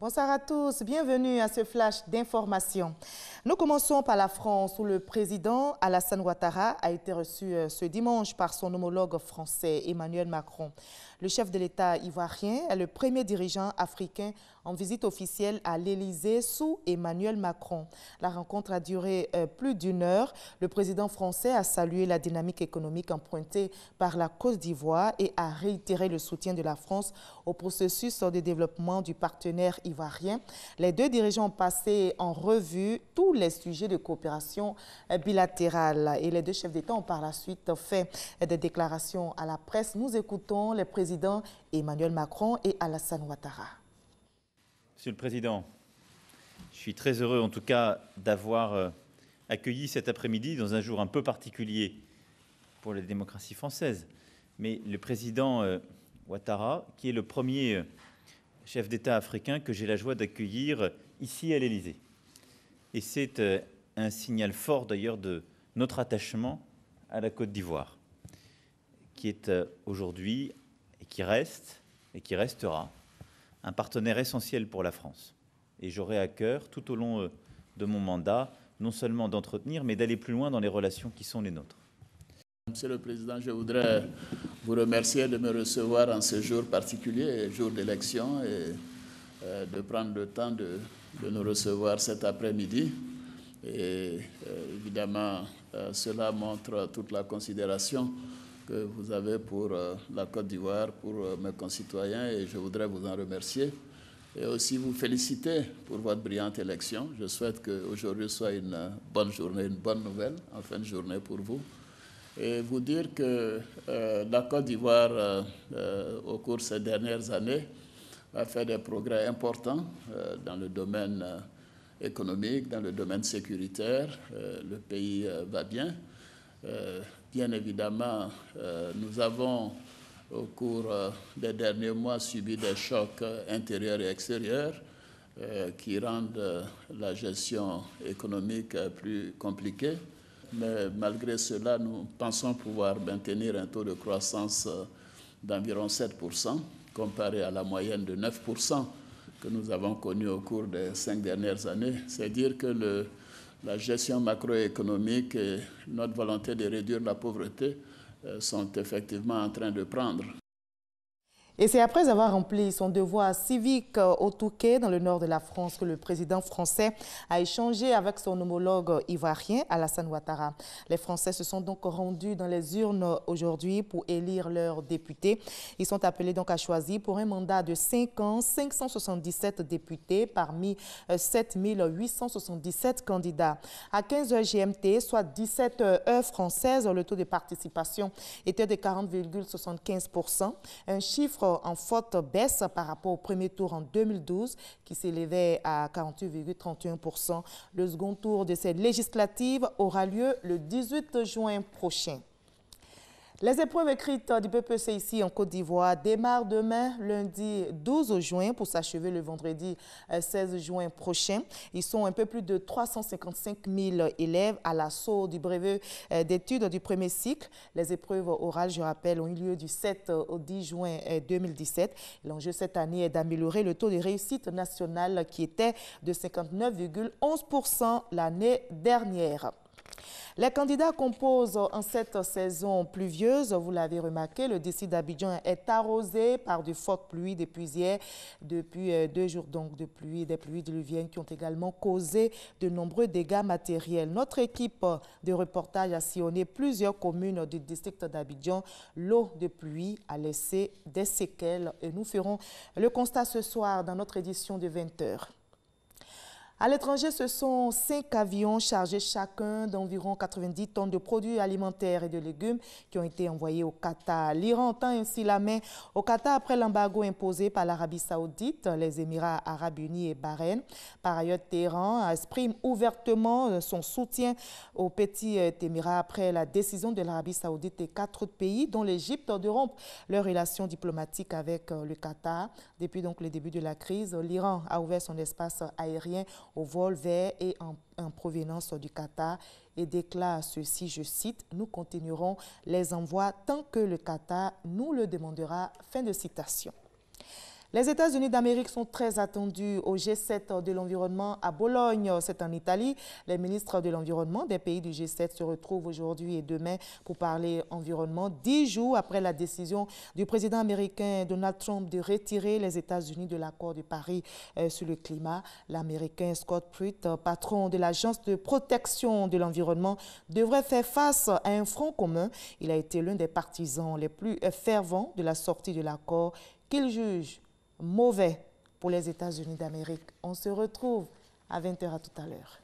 Bonsoir à tous, bienvenue à ce flash d'information. Nous commençons par la France où le président Alassane Ouattara a été reçu ce dimanche par son homologue français Emmanuel Macron. Le chef de l'État ivoirien est le premier dirigeant africain en visite officielle à l'Élysée sous Emmanuel Macron. La rencontre a duré plus d'une heure. Le président français a salué la dynamique économique empruntée par la Côte d'Ivoire et a réitéré le soutien de la France au processus de développement du partenaire ivoirien. Les deux dirigeants ont passé en revue tous les sujets de coopération bilatérale et les deux chefs d'État ont par la suite fait des déclarations à la presse. Nous écoutons les présidents Emmanuel Macron et Alassane Ouattara. Monsieur le Président, je suis très heureux en tout cas d'avoir accueilli cet après-midi dans un jour un peu particulier pour la démocratie française. Mais le président Ouattara, qui est le premier chef d'État africain que j'ai la joie d'accueillir ici à l'Élysée. Et c'est un signal fort d'ailleurs de notre attachement à la Côte d'Ivoire, qui est aujourd'hui et qui reste et qui restera un partenaire essentiel pour la France. Et j'aurai à cœur, tout au long de mon mandat, non seulement d'entretenir, mais d'aller plus loin dans les relations qui sont les nôtres. Monsieur le Président, je voudrais vous remercier de me recevoir en ce jour particulier, jour d'élection, et de prendre le temps de nous recevoir cet après-midi. Et évidemment, cela montre toute la considération que vous avez pour la Côte d'Ivoire, pour mes concitoyens, et je voudrais vous en remercier. Et aussi vous féliciter pour votre brillante élection. Je souhaite qu'aujourd'hui soit une bonne journée, une bonne nouvelle en fin de journée pour vous. Et vous dire que la Côte d'Ivoire, au cours de ces dernières années, a fait des progrès importants dans le domaine économique, dans le domaine sécuritaire. Le pays va bien. Bien évidemment, nous avons, au cours des derniers mois, subi des chocs intérieurs et extérieurs qui rendent la gestion économique plus compliquée. Mais malgré cela, nous pensons pouvoir maintenir un taux de croissance d'environ 7%, comparé à la moyenne de 9% que nous avons connue au cours des 5 dernières années. C'est dire que la gestion macroéconomique et notre volonté de réduire la pauvreté sont effectivement en train de prendre. Et c'est après avoir rempli son devoir civique au Touquet, dans le nord de la France, que le président français a échangé avec son homologue ivoirien, Alassane Ouattara. Les Français se sont donc rendus dans les urnes aujourd'hui pour élire leurs députés. Ils sont appelés donc à choisir pour un mandat de 5 ans 577 députés parmi 7 877 candidats. À 15h GMT, soit 17 heures françaises, le taux de participation était de 40,75%, un chiffre en forte baisse par rapport au premier tour en 2012 qui s'élevait à 48,31%. Le second tour de cette législative aura lieu le 18 juin prochain. Les épreuves écrites du BPC ici en Côte d'Ivoire démarrent demain, lundi 12 juin, pour s'achever le vendredi 16 juin prochain. Ils sont un peu plus de 355 000 élèves à l'assaut du brevet d'études du premier cycle. Les épreuves orales, je rappelle, ont eu lieu du 7 au 10 juin 2017. L'enjeu cette année est d'améliorer le taux de réussite nationale qui était de 59,11% l'année dernière. Les candidats composent en cette saison pluvieuse. Vous l'avez remarqué, le district d'Abidjan est arrosé par de fortes pluies depuis hier, depuis 2 jours donc de pluie, des pluies diluviennes qui ont également causé de nombreux dégâts matériels. Notre équipe de reportage a sillonné plusieurs communes du district d'Abidjan. L'eau de pluie a laissé des séquelles et nous ferons le constat ce soir dans notre édition de 20h. À l'étranger, ce sont 5 avions chargés chacun d'environ 90 tonnes de produits alimentaires et de légumes qui ont été envoyés au Qatar. L'Iran tend ainsi la main au Qatar après l'embargo imposé par l'Arabie Saoudite, les Émirats Arabes Unis et Bahreïn. Par ailleurs, Téhéran exprime ouvertement son soutien aux petits Émirats après la décision de l'Arabie Saoudite et 4 autres pays, dont l'Égypte, de rompre leurs relations diplomatiques avec le Qatar. Depuis donc le début de la crise, l'Iran a ouvert son espace aérien au vol vers et en provenance du Qatar et déclare ceci, je cite, « Nous continuerons les envois tant que le Qatar nous le demandera ». Fin de citation. Les États-Unis d'Amérique sont très attendus au G7 de l'environnement à Bologne, c'est en Italie. Les ministres de l'environnement des pays du G7 se retrouvent aujourd'hui et demain pour parler environnement, 10 jours après la décision du président américain Donald Trump de retirer les États-Unis de l'accord de Paris sur le climat. L'Américain Scott Pruitt, patron de l'Agence de protection de l'environnement, devrait faire face à un front commun. Il a été l'un des partisans les plus fervents de la sortie de l'accord qu'il juge mauvais pour les États-Unis d'Amérique. On se retrouve à 20h à tout à l'heure.